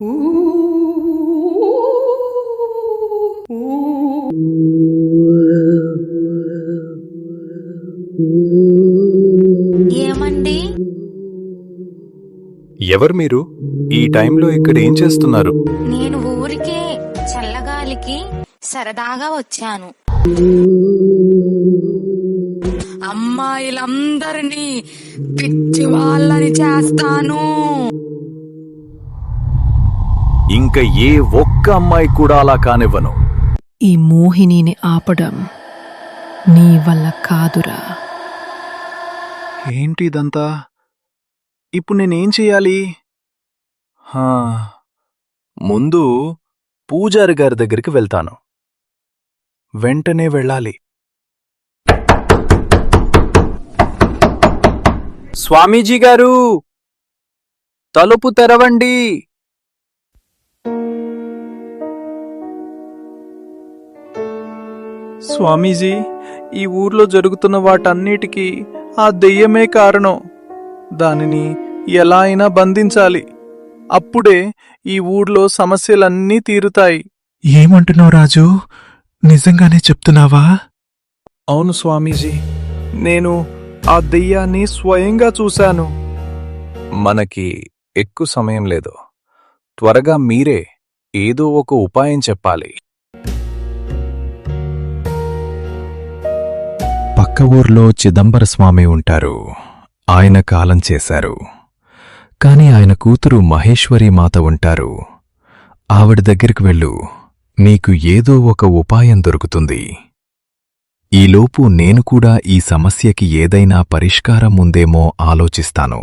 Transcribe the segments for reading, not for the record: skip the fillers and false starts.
ఏమండి? ఎవరు మీరు? ఈ టైంలో ఇక్కడ ఏం చేస్తున్నారు? నేను ఊరికే చల్లగాలికి సరదాగా వచ్చాను. అమ్మాయిలందరినీ పిచ్చి వాళ్ళని చేస్తాను. ఇంకా ఏ ఒక్క అమ్మాయి కూడా అలా కానివ్వను. ఈ మోహినిని ఆపడం నీ వల్ల కాదురా. ఏంటి ఇదంతా? ఇప్పుడు నేనేం చెయ్యాలి? ముందు పూజారి గారి దగ్గరికి వెళ్తాను. వెంటనే వెళ్ళాలి. స్వామీజీ గారు, తలుపు తెరవండి. స్వామీజీ, ఈ ఊర్లో జరుగుతున్న వాటన్నిటికీ ఆ దెయ్యమే కారణం. దానిని ఎలా అయినా బంధించాలి. అప్పుడే ఈ ఊర్లో సమస్యలన్నీ తీరుతాయి. ఏమంటున్నావు రాజు? నిజంగానే చెప్తున్నావా? అవును స్వామీజీ, నేను ఆ దెయ్యాన్ని స్వయంగా చూశాను. మనకి ఎక్కువ సమయం లేదు. త్వరగా మీరే ఏదో ఒక ఉపాయం చెప్పాలి. పక్క ఊర్లో చిదంబర స్వామి ఉంటారు. ఆయన కాలం చేశారు. కాని ఆయన కూతురు మహేశ్వరీ మాత ఉంటారు. ఆవిడ దగ్గరికి వెళ్ళు. నీకు ఏదో ఒక ఉపాయం దొరుకుతుంది. ఈలోపు నేను కూడా ఈ సమస్యకి ఏదైనా పరిష్కారం ఉందేమో ఆలోచిస్తాను.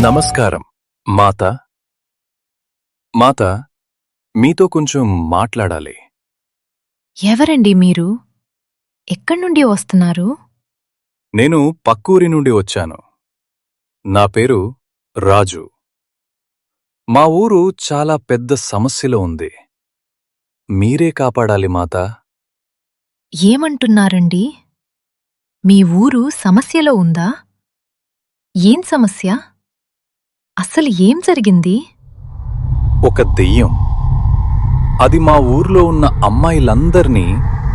నమస్కారం మాత. మీతో కొంచెం మాట్లాడాలి. ఎవరండి మీరు? ఎక్కడ్నుండి వస్తున్నారు? నేను పక్కూరి నుండి వచ్చాను. నా పేరు రాజు. మా ఊరు చాలా పెద్ద సమస్యలో ఉంది. మీరే కాపాడాలి మాతా. ఏమంటున్నారండి? మీ ఊరు సమస్యలో ఉందా? ఏం సమస్య? అసలు ఏం జరిగింది? ఒక దెయ్యం. అది మా ఊర్లో ఉన్న అమ్మాయిలందర్నీ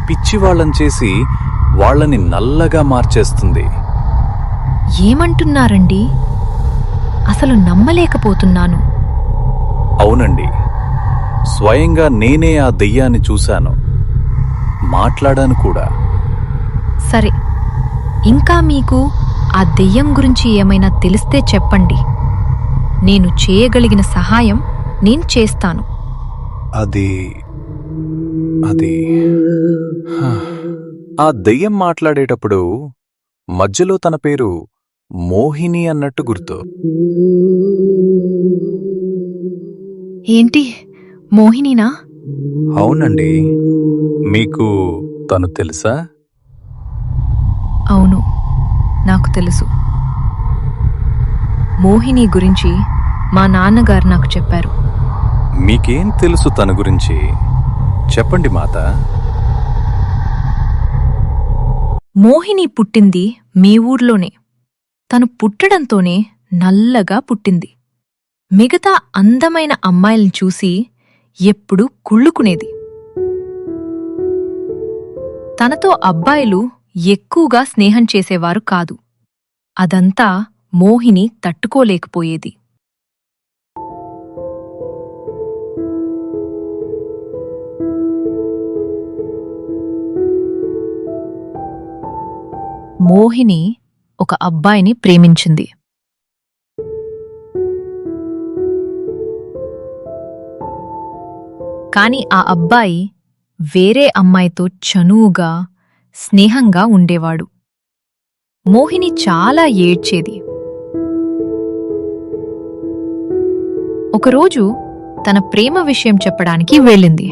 పిచ్చివాళ్లం చేసి వాళ్ళని నల్లగా మార్చేస్తుంది. ఏమంటున్నారండి? అసలు నమ్మలేకపోతున్నాను. అవునండి, స్వయంగా నేనే ఆ దెయ్యాన్ని చూశాను. మాట్లాడాను కూడా. సరే, ఇంకా మీకు ఆ దెయ్యం గురించి ఏమైనా తెలిస్తే చెప్పండి. నేను చేయగలిగిన సహాయం నేను చేస్తాను. అది ఆ దెయ్యం మాట్లాడేటప్పుడు మధ్యలో తన పేరు మోహిని అన్నట్టు గుర్తు. ఏంటి, మోహినినా? అవునండి. మీకు తను తెలుసా? అవును, నాకు తెలుసు. మోహిని గురించి మా నాన్నగారు నాకు చెప్పారు. మీకేం తెలుసు తన గురించి? చెప్పండి మాతా. మోహిని పుట్టింది మీ ఊర్లోనే. తను పుట్టడంతోనే నల్లగా పుట్టింది. మిగతా అందమైన అమ్మాయిల్ని చూసి ఎప్పుడూ కుళ్ళుకునేది. తనతో అబ్బాయిలు ఎక్కువగా స్నేహం చేసేవారు కాదు. అదంతా మోహిని తట్టుకోలేకపోయేది. మోహిని ఒక అబ్బాయిని ప్రేమించింది. కాని ఆ అబ్బాయి వేరే అమ్మాయితో చనువుగా, స్నేహంగా ఉండేవాడు. మోహిని చాలా ఏడ్చేది. ఒకరోజు తన ప్రేమ విషయం చెప్పడానికి వెళ్ళింది.